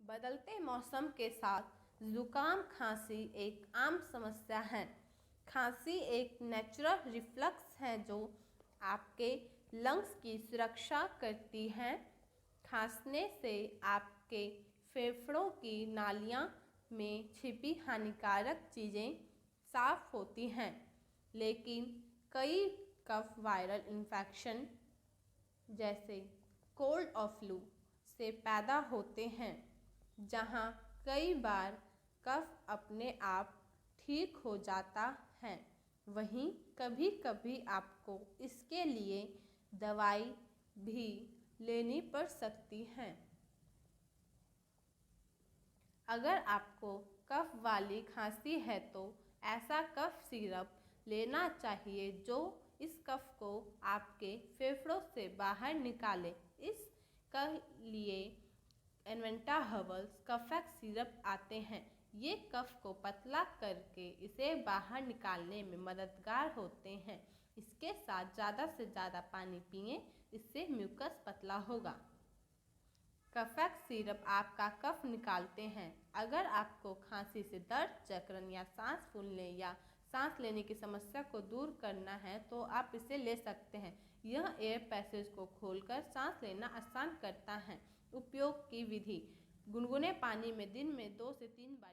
बदलते मौसम के साथ जुकाम खांसी एक आम समस्या है। खांसी एक नेचुरल रिफ्लक्स है जो आपके लंग्स की सुरक्षा करती है। खांसने से आपके फेफड़ों की नालियां में छिपी हानिकारक चीज़ें साफ होती हैं, लेकिन कई कफ वायरल इन्फेक्शन जैसे कोल्ड और फ्लू से पैदा होते हैं, जहां कई बार कफ अपने आप ठीक हो जाता है। वहीं कभी कभी आपको इसके लिए दवाई भी लेनी पड़ सकती है। अगर आपको कफ वाली खांसी है तो ऐसा कफ सिरप लेना चाहिए जो इस कफ को आपके फेफड़ों से बाहर निकाले। इसके लिए एनवेंटा हर्बल्स कफेक्स सिरप आते हैं। ये कफ को पतला करके इसे बाहर निकालने में मददगार होते हैं। इसके साथ ज़्यादा से ज़्यादा पानी पिएं, इससे म्यूकस पतला होगा। कफेक्स सिरप आपका कफ निकालते हैं। अगर आपको खांसी से दर्द, जकड़न या सांस फूलने या सांस लेने की समस्या को दूर करना है तो आप इसे ले सकते हैं। यह एयर पैसेज को खोलकर सांस लेना आसान करता है। उपयोग की विधि: गुनगुने पानी में दिन में 2 से 3 बार